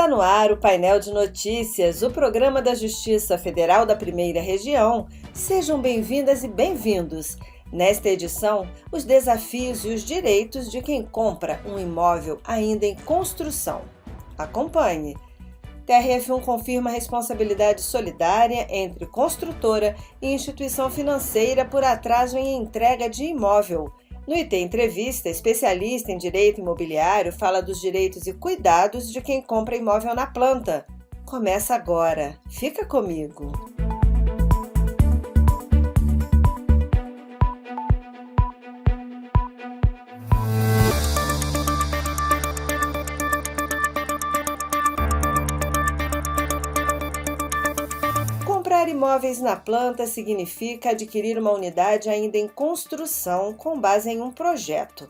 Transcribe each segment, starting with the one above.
Está no ar o painel de notícias, o programa da Justiça Federal da Primeira Região. Sejam bem-vindas e bem-vindos. Nesta edição, os desafios e os direitos de quem compra um imóvel ainda em construção. Acompanhe. TRF1 confirma a responsabilidade solidária entre construtora e instituição financeira por atraso em entrega de imóvel. No IT Entrevista, especialista em direito imobiliário fala dos direitos e cuidados de quem compra imóvel na planta. Começa agora. Fica comigo. Comprar imóveis na planta significa adquirir uma unidade ainda em construção com base em um projeto.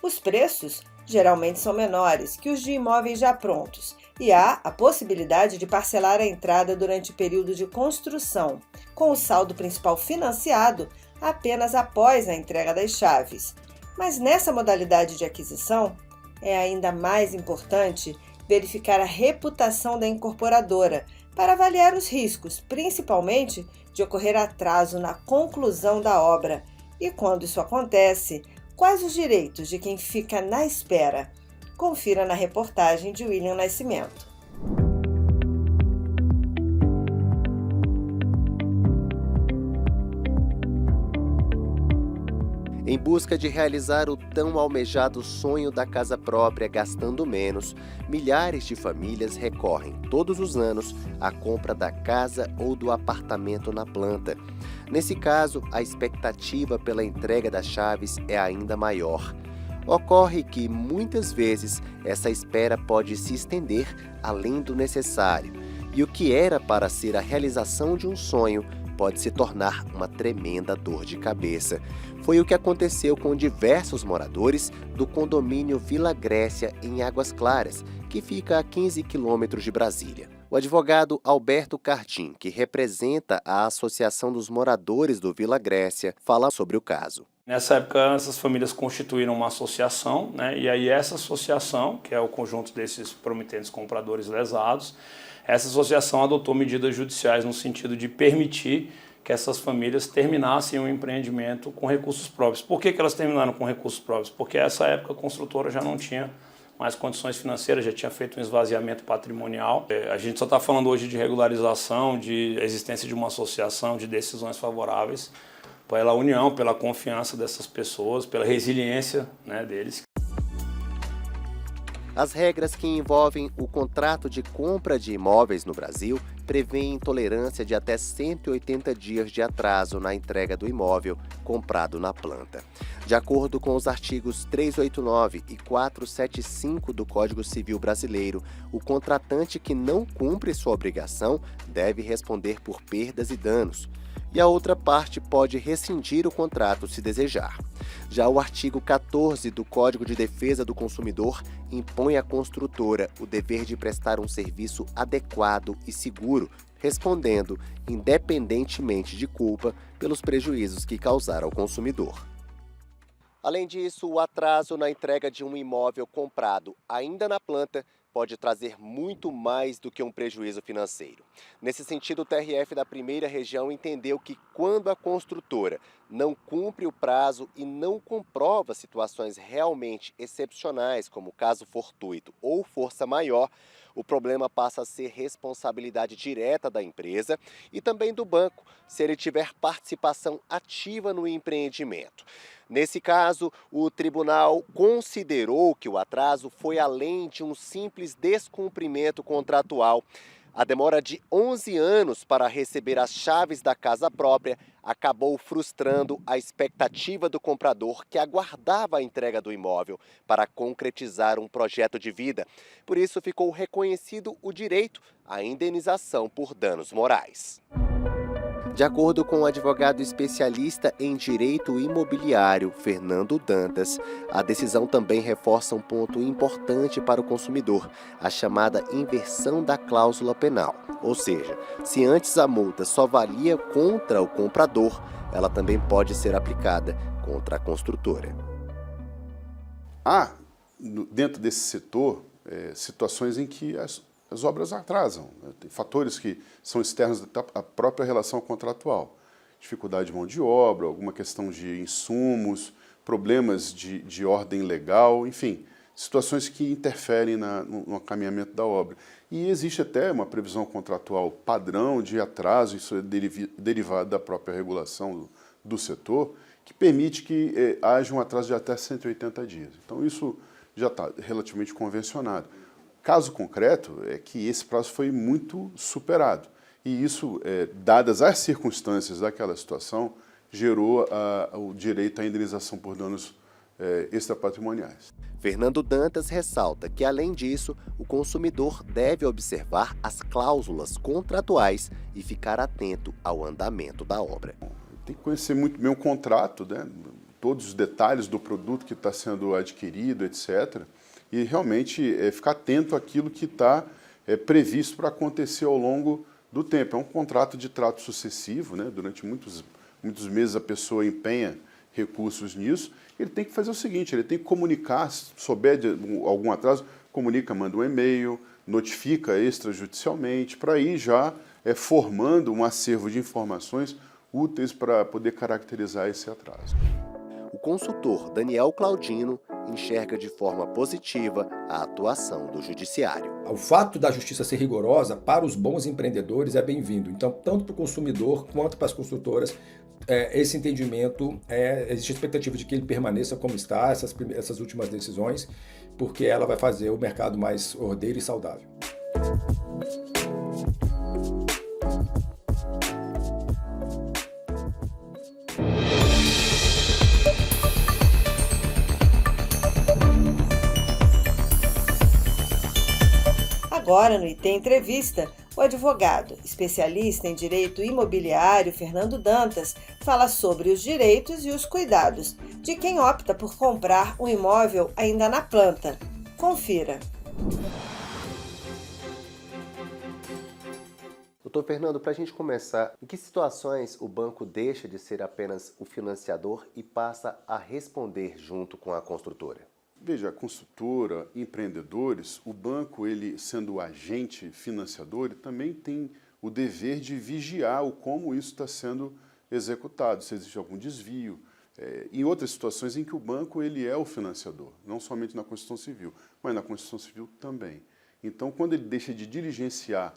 Os preços geralmente são menores que os de imóveis já prontos e há a possibilidade de parcelar a entrada durante o período de construção, com o saldo principal financiado apenas após a entrega das chaves. Mas nessa modalidade de aquisição, é ainda mais importante verificar a reputação da incorporadora, para avaliar os riscos, principalmente de ocorrer atraso na conclusão da obra. E quando isso acontece, quais os direitos de quem fica na espera? Confira na reportagem de William Nascimento. Em busca de realizar o tão almejado sonho da casa própria gastando menos, milhares de famílias recorrem todos os anos à compra da casa ou do apartamento na planta. Nesse caso, a expectativa pela entrega das chaves é ainda maior. Ocorre que, muitas vezes, essa espera pode se estender além do necessário, e o que era para ser a realização de um sonho pode se tornar uma tremenda dor de cabeça. Foi o que aconteceu com diversos moradores do condomínio Vila Grécia, em Águas Claras, que fica a 15 quilômetros de Brasília. O advogado Alberto Cardim, que representa a Associação dos Moradores do Vila Grécia, fala sobre o caso. Nessa época, essas famílias constituíram uma associação, e aí essa associação, que é o conjunto desses promitentes compradores lesados, essa associação adotou medidas judiciais no sentido de permitir que essas famílias terminassem o empreendimento com recursos próprios. Por que elas terminaram com recursos próprios? Porque nessa época a construtora já não tinha mais condições financeiras, já tinha feito um esvaziamento patrimonial. A gente só está falando hoje de regularização, de existência de uma associação, de decisões favoráveis pela união, pela confiança dessas pessoas, pela resiliência deles. As regras que envolvem o contrato de compra de imóveis no Brasil prevêem tolerância de até 180 dias de atraso na entrega do imóvel comprado na planta. De acordo com os artigos 389 e 475 do Código Civil Brasileiro, o contratante que não cumpre sua obrigação deve responder por perdas e danos, e a outra parte pode rescindir o contrato se desejar. Já o artigo 14 do Código de Defesa do Consumidor impõe à construtora o dever de prestar um serviço adequado e seguro, respondendo, independentemente de culpa, pelos prejuízos que causar ao consumidor. Além disso, o atraso na entrega de um imóvel comprado ainda na planta pode trazer muito mais do que um prejuízo financeiro. Nesse sentido, o TRF da Primeira Região entendeu que quando a construtora não cumpre o prazo e não comprova situações realmente excepcionais, como caso fortuito ou força maior, o problema passa a ser responsabilidade direta da empresa e também do banco, se ele tiver participação ativa no empreendimento. Nesse caso, o tribunal considerou que o atraso foi além de um simples descumprimento contratual. A demora de 11 anos para receber as chaves da casa própria acabou frustrando a expectativa do comprador que aguardava a entrega do imóvel para concretizar um projeto de vida. Por isso, ficou reconhecido o direito à indenização por danos morais. De acordo com o advogado especialista em direito imobiliário, Fernando Dantas, a decisão também reforça um ponto importante para o consumidor, a chamada inversão da cláusula penal. Ou seja, se antes a multa só valia contra o comprador, ela também pode ser aplicada contra a construtora. Há, dentro desse setor, situações em que as obras atrasam, né? Tem fatores que são externos à própria relação contratual. Dificuldade de mão de obra, alguma questão de insumos, problemas de ordem legal, enfim, situações que interferem no acaminhamento da obra. E existe até uma previsão contratual padrão de atraso, isso é derivado da própria regulação do setor, que permite que haja um atraso de até 180 dias. Então isso já está relativamente convencionado. Caso concreto é que esse prazo foi muito superado. E isso, dadas as circunstâncias daquela situação, gerou o direito à indenização por danos extrapatrimoniais. Fernando Dantas ressalta que, além disso, o consumidor deve observar as cláusulas contratuais e ficar atento ao andamento da obra. Tem que conhecer muito bem o contrato, né? Todos os detalhes do produto que está sendo adquirido, etc. E realmente ficar atento àquilo que está previsto para acontecer ao longo do tempo. É um contrato de trato sucessivo, né? Durante muitos meses a pessoa empenha recursos nisso. Ele tem que fazer o seguinte, ele tem que comunicar, se souber de algum atraso, comunica, manda um e-mail, notifica extrajudicialmente, para ir já formando um acervo de informações úteis para poder caracterizar esse atraso. O consultor Daniel Claudino enxerga de forma positiva a atuação do Judiciário. O fato da justiça ser rigorosa para os bons empreendedores é bem-vindo. Então, tanto para o consumidor quanto para as construtoras, esse entendimento, existe a expectativa de que ele permaneça como está, essas últimas decisões, porque ela vai fazer o mercado mais ordeiro e saudável. Agora, no IT Entrevista, o advogado, especialista em direito imobiliário, Fernando Dantas, fala sobre os direitos e os cuidados de quem opta por comprar um imóvel ainda na planta. Confira. Doutor Fernando, para a gente começar, em que situações o banco deixa de ser apenas o financiador e passa a responder junto com a construtora? Veja, a construtora, empreendedores, o banco, ele sendo o agente financiador, ele também tem o dever de vigiar o como isso está sendo executado, se existe algum desvio, em outras situações em que o banco ele é o financiador, não somente na Constituição Civil, mas na Constituição Civil também. Então, quando ele deixa de diligenciar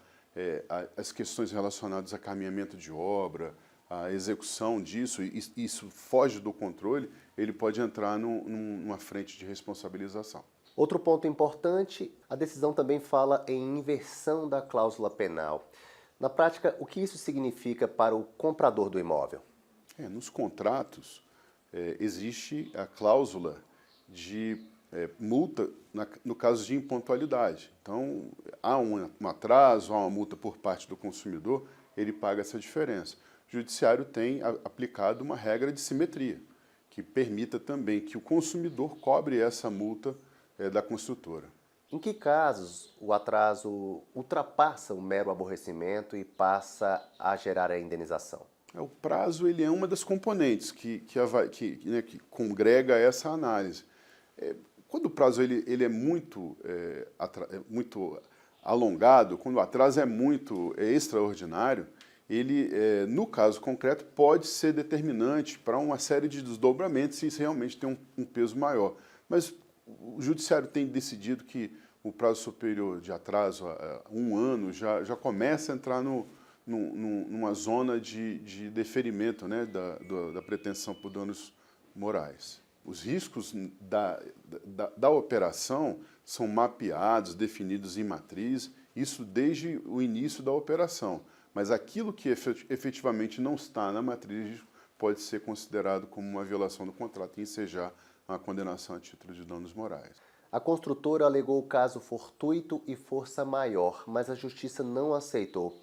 as questões relacionadas a caminhamento de obra, a execução disso, e isso foge do controle, ele pode entrar numa frente de responsabilização. Outro ponto importante, a decisão também fala em inversão da cláusula penal. Na prática, o que isso significa para o comprador do imóvel? Nos contratos, existe a cláusula de multa no caso de impontualidade. Então, há um atraso, há uma multa por parte do consumidor, ele paga essa diferença. O Judiciário tem aplicado uma regra de simetria, que permita também que o consumidor cobre essa multa da construtora. Em que casos o atraso ultrapassa o mero aborrecimento e passa a gerar a indenização? O prazo ele é uma das componentes que congrega essa análise. Quando o prazo ele é muito alongado, quando o atraso é muito extraordinário, ele, no caso concreto, pode ser determinante para uma série de desdobramentos se isso realmente tem um peso maior. Mas o Judiciário tem decidido que o prazo superior de atraso a 1 ano já começa a entrar numa zona de deferimento, né, da pretensão por danos morais. Os riscos da operação são mapeados, definidos em matriz, isso desde o início da operação. Mas aquilo que efetivamente não está na matriz pode ser considerado como uma violação do contrato e ensejar uma condenação a título de danos morais. A construtora alegou o caso fortuito e força maior, mas a Justiça não aceitou.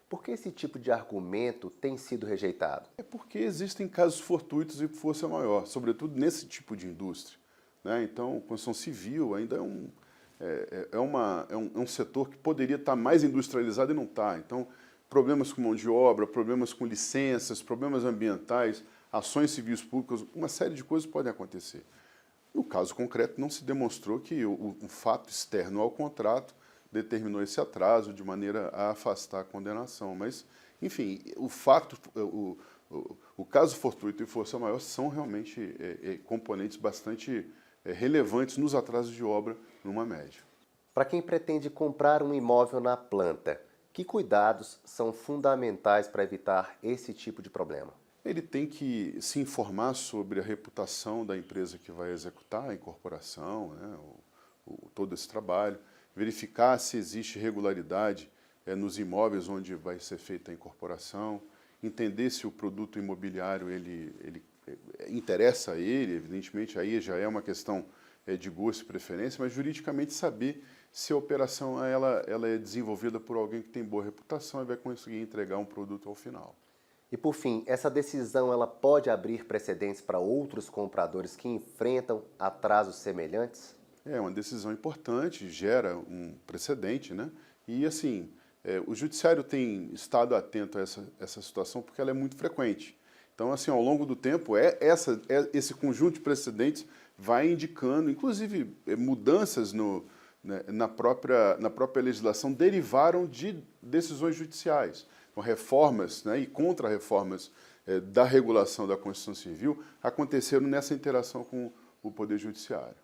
Por que esse tipo de argumento tem sido rejeitado? É porque existem casos fortuitos e força maior, sobretudo nesse tipo de indústria, né? Então, a construção civil ainda é um setor que poderia estar mais industrializado e não está. Então, problemas com mão de obra, problemas com licenças, problemas ambientais, ações civis públicas, uma série de coisas podem acontecer. No caso concreto, não se demonstrou que o fato externo ao contrato determinou esse atraso de maneira a afastar a condenação. Mas, enfim, o caso fortuito e força maior são realmente componentes bastante relevantes nos atrasos de obra numa média. Para quem pretende comprar um imóvel na planta, que cuidados são fundamentais para evitar esse tipo de problema? Ele tem que se informar sobre a reputação da empresa que vai executar a incorporação, né, todo esse trabalho, verificar se existe regularidade nos imóveis onde vai ser feita a incorporação, entender se o produto imobiliário ele interessa a ele, evidentemente aí já é uma questão de gosto e preferência, mas juridicamente saber se a operação ela é desenvolvida por alguém que tem boa reputação e vai conseguir entregar um produto ao final. E por fim, essa decisão ela pode abrir precedentes para outros compradores que enfrentam atrasos semelhantes? É uma decisão importante, gera um precedente, né? E assim, o judiciário tem estado atento a essa situação porque ela é muito frequente. Então, assim, ao longo do tempo, esse conjunto de precedentes vai indicando, inclusive, mudanças na própria legislação derivaram de decisões judiciais. Então, reformas, né, e contra-reformas da regulação da Constituição Civil aconteceram nessa interação com o Poder Judiciário.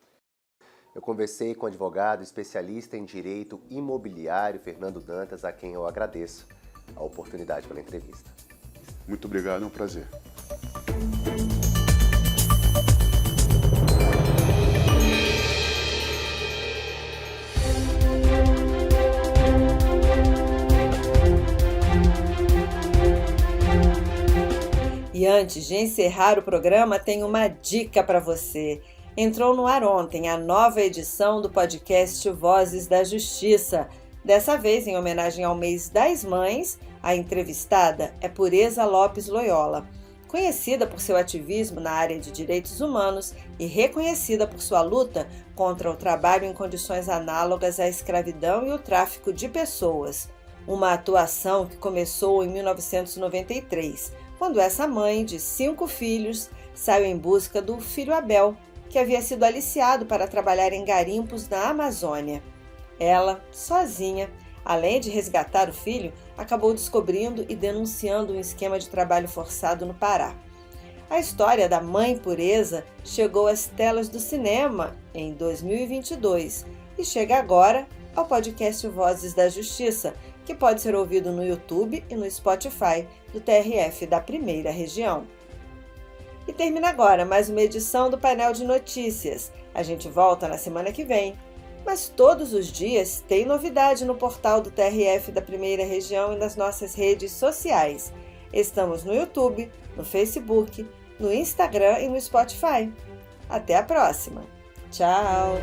Eu conversei com o advogado especialista em direito imobiliário, Fernando Dantas, a quem eu agradeço a oportunidade pela entrevista. Muito obrigado, é um prazer. E antes de encerrar o programa, tenho uma dica para você. Entrou no ar ontem a nova edição do podcast Vozes da Justiça. Dessa vez, em homenagem ao mês das mães, a entrevistada é Pureza Lopes Loyola. Conhecida por seu ativismo na área de direitos humanos e reconhecida por sua luta contra o trabalho em condições análogas à escravidão e o tráfico de pessoas. Uma atuação que começou em 1993, quando essa mãe de 5 filhos saiu em busca do filho Abel, que havia sido aliciado para trabalhar em garimpos na Amazônia. Ela, sozinha, além de resgatar o filho, acabou descobrindo e denunciando um esquema de trabalho forçado no Pará. A história da Mãe Pureza chegou às telas do cinema em 2022 e chega agora ao podcast Vozes da Justiça, que pode ser ouvido no YouTube e no Spotify do TRF da Primeira Região. E termina agora mais uma edição do Painel de Notícias. A gente volta na semana que vem. Mas todos os dias tem novidade no portal do TRF da Primeira Região e nas nossas redes sociais. Estamos no YouTube, no Facebook, no Instagram e no Spotify. Até a próxima. Tchau!